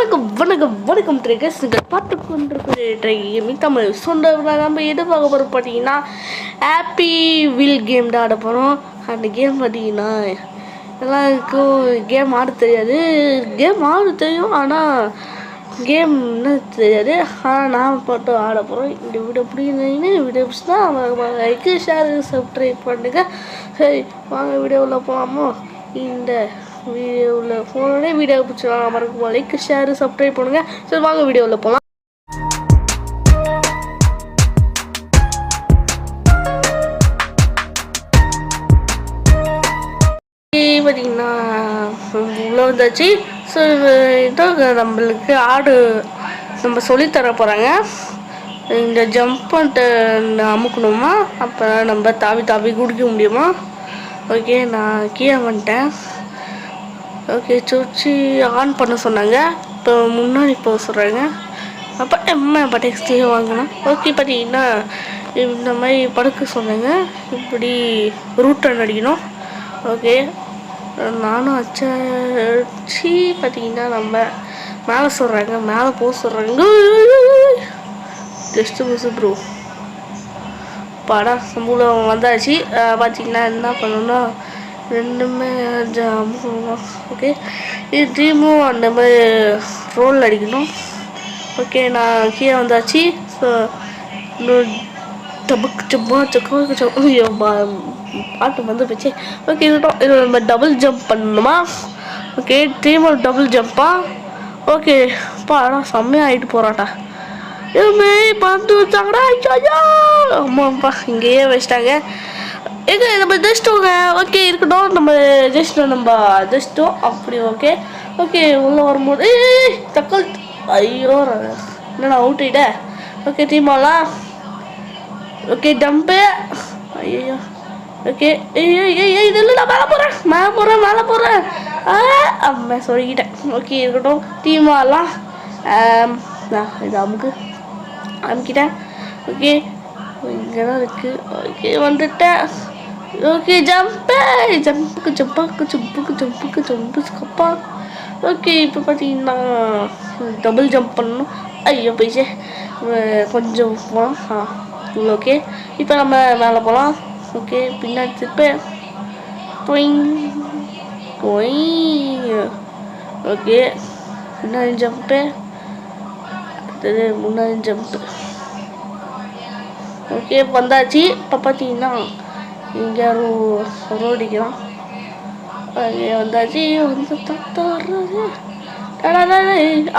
வணக்கம் வணக்கம் ட்ரைகர்ஸ். நீங்கள் பார்த்து கொண்டிருப்பது ட்ரைகேமிங் தமிழ். நம்ம எது பார்க்க போகிறோம் பார்த்தீங்கன்னா ஹாப்பி வீல் கேம் தான் ஆட போகிறோம். அந்த கேம் பார்த்தீங்கன்னா எல்லாருக்கும் கேம் ஆட தெரியாது, கேம் ஆட தெரியும் ஆனால் கேம் என்ன தெரியாது. ஆனால் நான் போட்டு ஆட போகிறோம். இந்த வீடியோ பிடிக்குதுன்னு வீடியோ பிடிச்சா லைக்கு ஷேர் சப்ஸ்கிரைப் பண்ணுங்க. சரி வாங்க வீடியோவில் போகலாமோ. இந்த வீடியோவில் ஃபோனோடய வீடியோ பிடிச்சிடலாம். மறக்காம லைக் ஷேர் சப்ஸ்கிரைப் பண்ணுங்கள். சரி வாங்க வீடியோவில் போகலாம். பார்த்தீங்கன்னா உள்ளே வந்தாச்சு. ஸோ இதான் நம்மளுக்கு ஆடு நம்ம சொல்லித்தர போகிறாங்க. இந்த ஜம்ப் பண்ணிட்டு அமுக்கணுமா, அப்போ நம்ம தாவி தாவி குடிக்க முடியுமா. ஓகே நான் கீழே வந்துட்டேன். ஓகே சுவிட்சு ஆன் பண்ண சொன்னாங்க. இப்போ முன்னாடி போக சொல்கிறாங்க. அப்போ இப்போ டெக்ஸ்ட்லேயே வாங்கலாம். ஓகே பார்த்தீங்கன்னா இந்த மாதிரி படுக்க சொன்னாங்க. இப்படி ரூட் ரன் அடிக்கணும். ஓகே நானும் அச்சி பார்த்தீங்கன்னா நம்ம மேலே சொல்கிறாங்க, மேலே போக சொல்கிறாங்க. ஜஸ்ட்டு மிஸ் ப்ரோ பாடா சம்பளம் வந்தாச்சு. பார்த்தீங்கன்னா என்ன பண்ணணும்னா ரெண்டுமே ஜாமும். ஓகே இது ட்ரீமும் அந்த மாதிரி ரோல் அடிக்கணும். ஓகே நான் கீழே வந்தாச்சு. ஸோ டபுக்கு சும்மா பாட்டு வந்து போச்சு. ஓகே இது நம்ம டபுள் ஜம்ப் பண்ணணுமா. ஓகே ட்ரீமர் டபுள் ஜம்ப்பா. ஓகே பாடா செம்மையாக ஆகிட்டு போகிறாட்டா. இதுமே பந்து வச்சாங்கடா. ஆமாப்பா இங்கேயே வச்சிட்டாங்க. எங்க நம்ம ஜஸ்ட்டோங்க. ஓகே இருக்கட்டும், நம்ம ஜஸ்ட்டோம் அப்படி. ஓகே ஓகே உள்ளே வரும்போது தக்கல் ஐயோ என்னடா அவுட் ஆகிட்ட. ஓகே டீமாலாம். ஓகே டம்பு ஐயோ. ஓகே இது இல்லை, நான் மேலே போகிறேன் அம்மா சொல்லிக்கிட்டேன். ஓகே இருக்கட்டும் டீமாலாம். இது அமுக்கிட்டேன். ஓகே இங்கே தான் இருக்குது. ஓகே வந்துட்டேன். ஓகே ஜம்புக்கு கப்பா. ஓகே இப்போ பார்த்தீங்கன்னா டபுள் ஜம்ப் பண்ணணும். ஐயோ போயிடுச்சு. கொஞ்சம் போகலாம். ஓகே இப்போ நம்ம மேலே போகலாம். ஓகே பின்னாடி திருப்பேன். ஓகே பின்னாடி ஜம்ப்பு, அடுத்தது முன்னாடி ஜம்ப்பு. ஓகே வந்தாச்சு. இப்போ பார்த்தீங்கன்னா இங்கே ரோடு அடிக்கலாம். ஓகே வந்தாச்சு.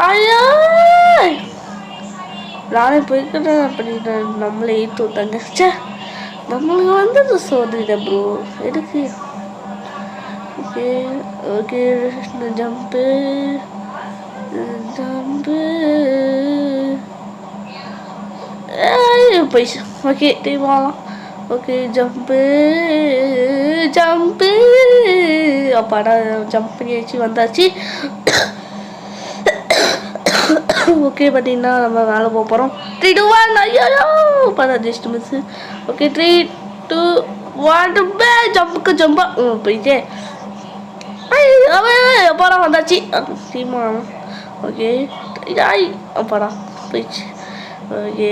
ஐயோ நானே போய்க்கிட்டேன். அப்படின்னா நம்மளே ஈத்து விட்டாங்க. சே நம்மளுக்கு வந்து சோதனை ப்ரோ எதுக்கு. ஓகே ஓகே ஜம்ப்பு போயிடுச்சு. ஓகே டீமாலாம். ஓகே ஜம்ப்பு அப்பாடா ஜம்ப் பண்ணியாச்சு வந்தாச்சு. ஓகே பார்த்தீங்கன்னா நம்ம மேலே போக போகிறோம். 3 2 1 ஐயோ பார்த்தா ஜஸ்ட் மிஸ். ஓகே 3 2 1 ஜம்புக்கு ஜம்பா போயிட்டே அப்பாடா வந்தாச்சு டீமா. ஓகே அப்பாடா போயிடுச்சு. ஓகே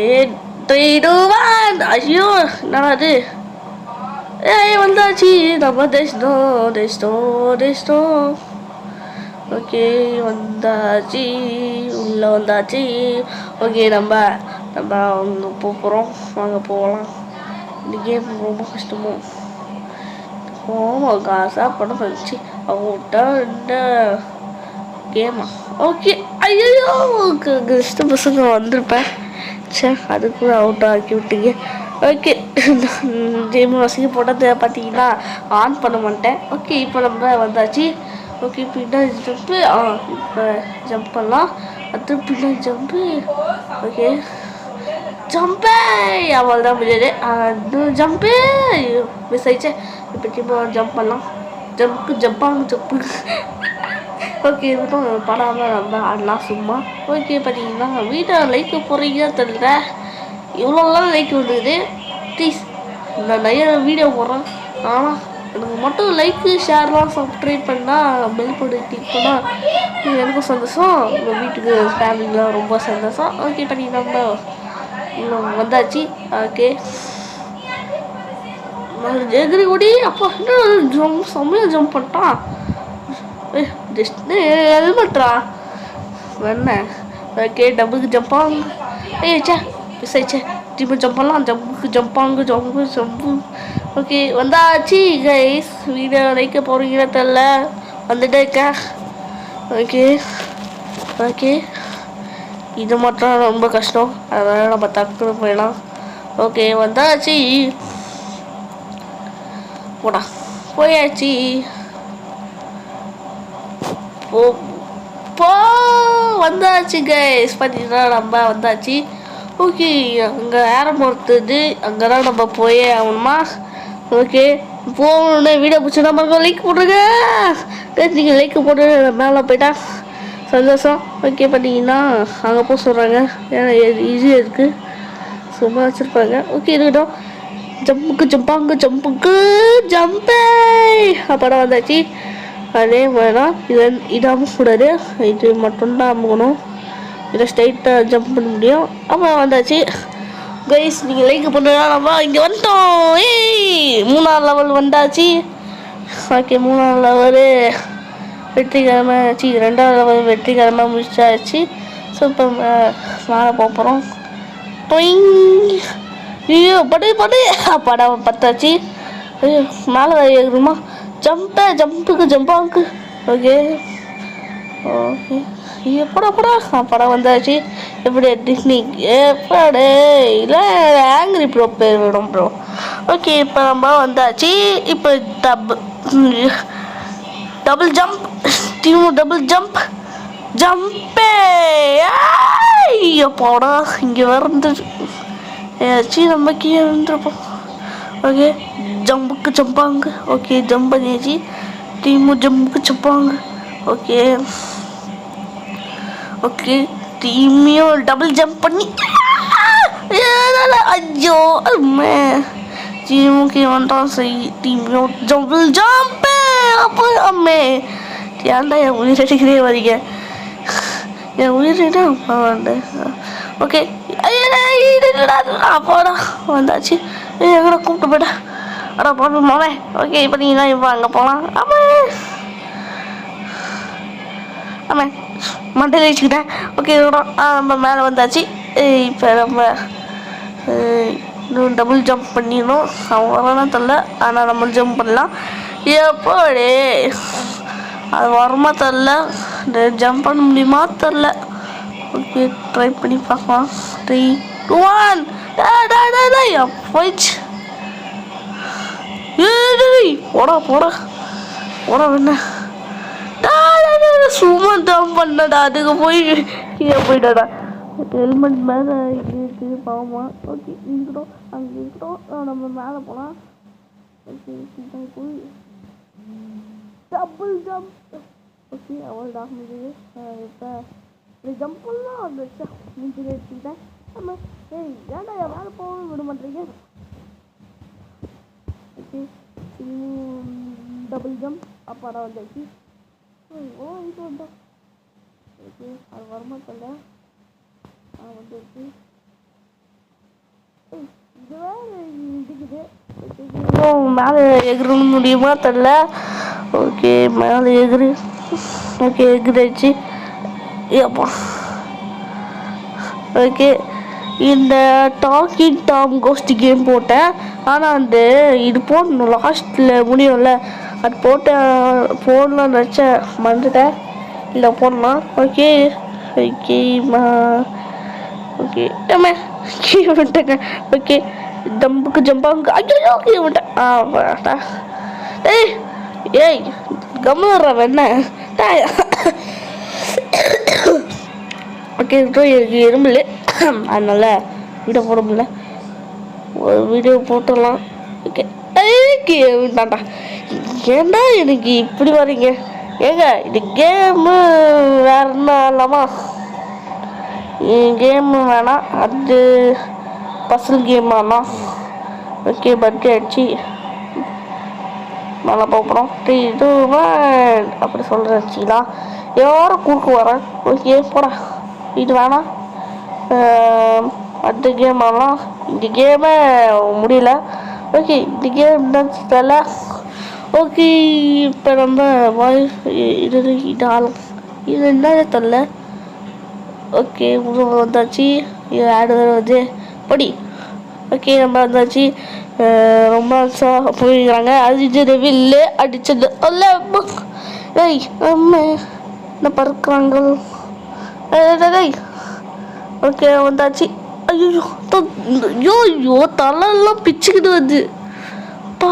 3 2 1 ஐயோ என்னடா அது. வந்தாச்சு நம்ம டெஸ்டோம். ஓகே வந்தாச்சு, உள்ளே வந்தாச்சு. ஓகே நம்ம அங்கே போகிறோம். வாங்க போகலாம். இந்த கேம் ரொம்ப கஷ்டமோ காசாக படம் வந்துச்சு அவுட்டா இந்த கேமா. ஓகே ஐயோ கஷ்ட பசங்க வந்திருப்பேன். சே அதுக்குள்ள அவுட்டாக ஆக்கி விட்டீங்க. ஓகே கேம் வசதி போட்டது பார்த்தீங்கன்னா ஆன் பண்ண மாட்டேன். ஓகே இப்போ நம்ம வந்தாச்சு. ஓகே பின்னாடி ஜம்ப்பு. இப்போ ஜம்ப் பண்ணலாம். அது பின்னாடி ஜம்ப்பு. ஓகே ஜம்பே அவள் தான் முடியாது. அது ஜம்ப்பு மிஸ் ஆயிடுச்சு. இப்போ திரும்ப ஜம்ப் பண்ணலாம். ஜம்ப்பு. ஓகே இருக்கட்டும் படாமல் நம்ம ஆடலாம் சும்மா. ஓகே பார்த்தீங்கன்னா வீட்டை லைக் போடுறீங்க தெரியல. இவ்வளோலாம் லைக் வந்துடுது. ப்ளீஸ் நான் நிறைய வீடியோ போடுறேன் ஆனால் எனக்கு மட்டும் லைக்கு ஷேர்லாம் சப்ஸ்கிரைப் பண்ணால் பெல் போட்டு கிளிக் பண்ணால் எனக்கும் சந்தோஷம், உங்கள் வீட்டுக்கு ஃபேமிலிலாம் ரொம்ப சந்தோஷம். ஓகே பண்ணி நம்ம இன்னும் வந்தாச்சு. ஓகே எகிரி ஓடி அப்பா என்ன ஜம்ப் செம்மையாக ஜம்ப் பண்ணிட்டான். ஜஸ்ட் ஹெல்மெட்ரா என்ன. ஓகே டபுளுக்கு ஜம்பாங். சே மிஸ் ஆயிடுச்சே. திரும்ப ஜம்ப் பண்ணலாம். ஜம்பாங்கு ஜம்பு. ஓகே வந்தாச்சு கைஸ். வீடியோ லைக்க போகிறீங்களா தெரில, வந்துட்டே இருக்கேன். ஓகே ஓகே இது மட்டும் ரொம்ப கஷ்டம், அதனால் நம்ம டக்குனு போயிடலாம். ஓகே வந்தாச்சு, போடா போயாச்சு. போ வந்தாச்சு கைஸ். பார்த்தீங்கன்னா நம்ம வந்தாச்சு. ஓகே அங்கே ஏரம் பொறுத்தது, அங்கே தான் நம்ம போயே ஆகணுமா. ஓகே போகணுன்னு வீடியோ பிடிச்சா பாருங்க, லைக் போட்டுருங்க. நீங்கள் லைக் போட்டு மேலே போயிட்டா சந்தோஷம். ஓகே பார்த்தீங்கன்னா அங்கே போக சொல்கிறாங்க, ஏன்னா ஈஸியாக இருக்குது, சும்மா வச்சுருப்பாங்க. ஓகே இருக்கட்டும். ஜம்புக்கு ஜம்பே அப்படம் வந்தாச்சு. அதே மாதிரி தான் இது அமுக்கூடாது, இது மட்டும்தான் அமுக்கணும், இதை ஸ்ட்ரைட்டாக ஜம்ப் பண்ண முடியும். அப்புறம் வந்தாச்சு கைஸ். நீங்கள் லைக் பண்ணுறா நம்ம இங்கே வந்துட்டோம். 3ஆம் லெவல் வந்தாச்சு. ஓகே 3ஆம் லெவலு வெற்றிகரமாக ஆச்சு. 2ஆம் லெவல் வெற்றிகரமாக முடிச்சாச்சு. ஸோ இப்போ மேலே போகிறோம். ஐயோ படு படம் பத்தாச்சு. ஐயோ மேலே ஏறுமா. ஜம்புக்கு ஜம்பாங்கு. ஓகே ஓகே எப்படா படம் வந்தாச்சு. எப்படி டெக்னிக் எப்படி இல்லை ஆங்கிரி ப்ரோ பேர் விடும் ப்ரோ. ஓகே இப்போ நம்ம வந்தாச்சு. இப்போ டபுள் ஜம்ப், டபுள் ஜம்பே போடா. இங்கே வந்து ஏதாச்சும் நம்ம கீழே வந்துருப்போம். ஓகே ஜம்புக்கு ஜம்பாங்க. ஓகே ஜம்ப் பண்ணியாச்சு. ஜம்புக்கு ஜம்பாங்க. ஓகே ஓகே டீமையும் டபுள் ஜம்ப் பண்ணி ஐயோ அம்மே டீமுக்கு வந்துட்டான். சரி டீமையும் டபுள் ஜம்பு. அப்போ அம்மே ஏன்டா என் உயிர் அடிக்கிறே வரீங்க, என் உயிரினா அப்பா வந்து. ஓகே அப்போடா வந்தாச்சு. எங்கடா கூப்பிட்டு போய்ட்டா அடா போட்டு மாமே. ஓகே இப்போ நீங்கள் தான் இப்போ அங்கே போகலாம். ஆமே மண்டையில் வச்சுக்கிட்டேன். ஓகே நம்ம மேலே வந்தாச்சு. இப்போ நம்ம இன்னும் டபுள் ஜம்ப் பண்ணிடணும். அவன் வரலாம் தெரில, ஆனால் நம்ம ஜம்ப் பண்ணலாம். எப்படி அது வரமா தெரில, ஜம்ப் பண்ண முடியுமா தெரில. ஓகே ட்ரை பண்ணி பார்க்கலாம். 3 2 1 போயிடுச்சு. போடா என்ன சும்மா ஜம்ப் பண்ணடா, அதுக்கு போய் கீழே போயிட்டாடா. ஹெல்மெட் மேலே இருக்கு பாவமா. ஓகே இருக்கட்டும், அங்கே இருக்கட்டும், நம்ம மேலே போகலாம். ஓகே போய் டபுள் ஜம்ப். ஓகே அவ்வளோடா முடியுது. இப்போ ஜம்ப் பண்ணலாம். அந்த முடிஞ்சு எடுத்துக்கிட்டேன். நம்ம ஏன்டா மேலே போக விட மாட்டேறீங்க. ஓகே டபுள் ஜம்ப் அப்பாடா வந்தாச்சு. இது வந்தோம். ஓகே அது வரமாட்டல வந்துருக்கு. இது வேறு இடிக்குது. மேலே எகிற முடியுமா தெரில. ஓகே மேலே எகிரு. ஓகே எகிராச்சு. அப்பா ஓகே இந்த டாக்கிங் டாம் கோஸ்ட் கேம் போட்டேன். ஆனால் அந்த இது போடணும் லாஸ்ட்டில் முடியும்ல, அது போடலாம் நினச்சேன், மறந்துட்டேன். இல்லை போடலாம். ஓகே ஓகேம்மா. ஓகே நம்ம கீழே விட்டேங்க. ஓகே ஜம்புக்கு ஜம்பாங்க. ஐயோ கீழே விட்டேன். ஏய் கம்முறா என்ன. ஓகே எனக்கு எறும்புல, அதனால வீடியோ போட முடியல. ஒரு வீடியோ போட்டுடலாம். ஓகே விட்டான்டா. ஏன்டா எனக்கு இப்படி வரீங்க. ஏங்க இது கேமு வேற என்ன இல்லாமா, கேமு வேணாம், அது பசல் கேம் வேணாம். ஓகே பர்கே அடிச்சு நல்லா போகிறோம் 3 2 1 அப்படி சொல்கிறீங்களா யாரும் குறுக்கு வரேன் ஓகே போடா இது வேணாம் அடுத்த கேம் ஆகலாம் இந்த கேமே முடியல ஓகே இந்த கேம் தான் தெரியல ஓகே இப்போ நம்ம இது ஆளும் இது என்ன தெரில ஓகே வந்தாச்சு இது ஆடு வருது படி ஓகே நம்ம வந்தாச்சு ரொம்ப போயிருக்கிறாங்க அது வில்லு அடிச்சது அல்ல ஏய் அம்மா என்ன பறக்குறாங்க ஓகே வந்தாச்சு ஐயோ ஐயோ தலையெல்லாம் பிச்சுக்கிட்டு வருது அப்பா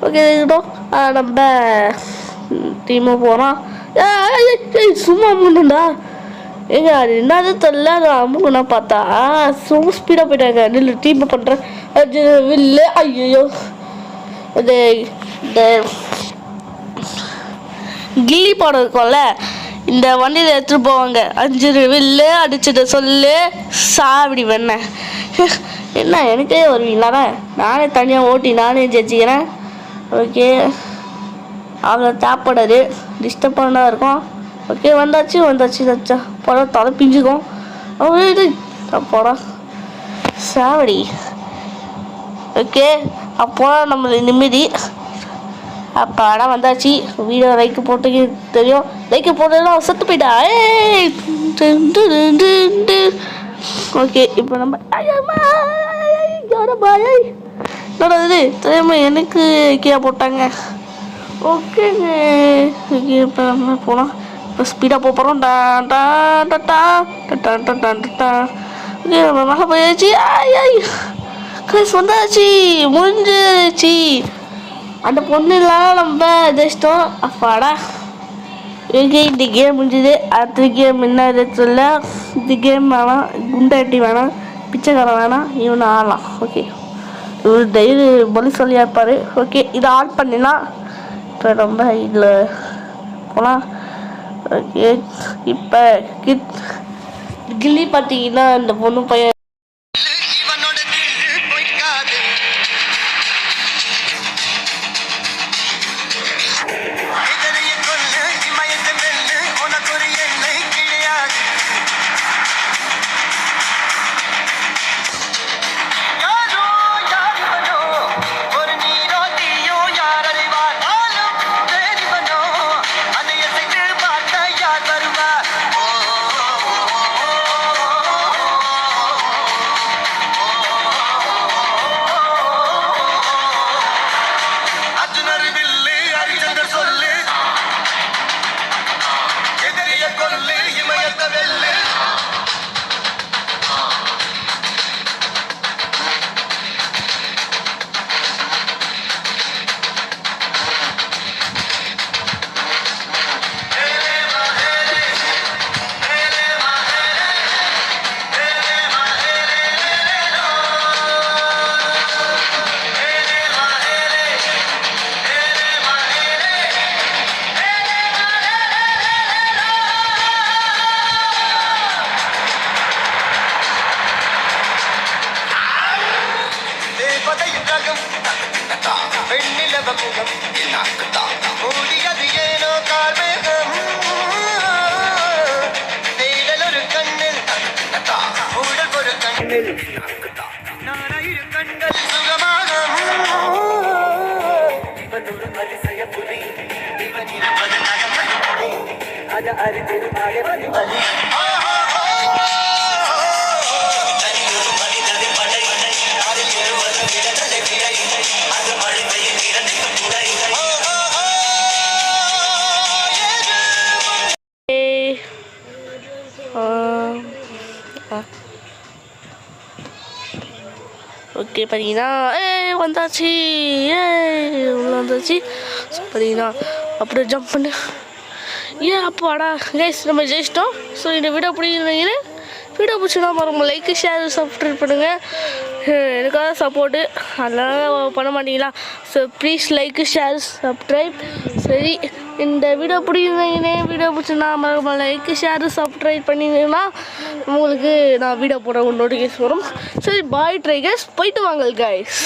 ஓகே நம்ம டீமாக போகிறோம் சும்மா அமுகணுண்டா ஏங்க அது என்னது தெரியல அது அமுகனா பார்த்தா ரொம்ப ஸ்பீடாக போயிட்டாங்க நில்லு டீமை பண்ணுறேன் அது வில்லு ஐயோ இது இந்த கில்லி படம் இருக்கும்ல இந்த வண்டியில் எடுத்துகிட்டு போவாங்க 5 வில்லு அடிச்சுட்டு சொல்லு சாப்பிடி வேண என்ன எனக்கே வருவீங்களாண்ணா நானே தனியாக ஓட்டி நானே ஜெயிச்சிக்கிறேன் ஓகே அவ்வளோ தேவைப்படாது டிஸ்டர்பாக இருக்கும் ஓகே வந்தாச்சு தச்சா படம் தலை பிஞ்சுக்கும் இது படம் சாவடி ஓகே அப்போ நம்மளுக்கு நிம்மதி அப்பாடா வந்தாச்சு வீடியோ லைக் போட்டு தெரியும் லைக் போட்டதெல்லாம் செத்து போயிட்டா ஓகே இப்போ நம்ம இது தெரியாம எனக்கு கீழே போட்டாங்க ஓகேங்க ஓகே இப்போ நம்ம போகலாம் இப்போ ஸ்பீடாக போகிறோம் ஓகே நம்ம மேலே போயாச்சு கைஸ் வந்தாச்சு முடிஞ்சிருச்சு அந்த பொண்ணு இல்லாமல் நம்ம ஜெயிச்சிட்டோம் அப்பாடா ஓகே இந்த கேம் முடிஞ்சுது அடுத்த கேம் என்ன சொல்ல இந்த கேம் வேணாம் குண்டாட்டி வேணாம் பிச்சைக்காரன் வேணாம் இவனை ஆடலாம் ஓகே இவர் டெய்லி பலி சொல்லியா இருப்பார் ஓகே இதை ஆட் பண்ணிடலாம் இப்போ ரொம்ப இதில் போகலாம் ஓகே இப்போ கில்லி பார்த்தீங்கன்னா இந்த பொண்ணு பையன் ஓகே பார்த்தீங்கன்னா வந்தாச்சு உள்ள வந்தாச்சு பார்த்தீங்கன்னா அப்படியே ஜம்ப் பண்ணு அப்பாடா கைஸ் நம்ம ஜெயிச்சிட்டோம் ஸோ இந்த வீடியோ பிடிக்கிறீங்கன்னு வீடியோ பிடிச்சினா பாருங்கள் லைக் ஷேர் சப்ஸ்கிரைப் பண்ணுங்கள் எனக்காக சப்போர்ட்டு அதெல்லாம் பண்ண மாட்டீங்களா so please like share subscribe சரி இந்த வீடியோ பிடிக்கிறீங்கன்னே வீடியோ பிடிச்சினா மறக்காம லைக் ஷேர் சப்ஸ்கிரைப் பண்ணிங்கன்னா உங்களுக்கு நான் வீடியோ போட நோட்டிஃபிகேஷன் வரும் சரி பாய் ட்ரை கைஸ் போயிட்டு வாங்க கைஸ்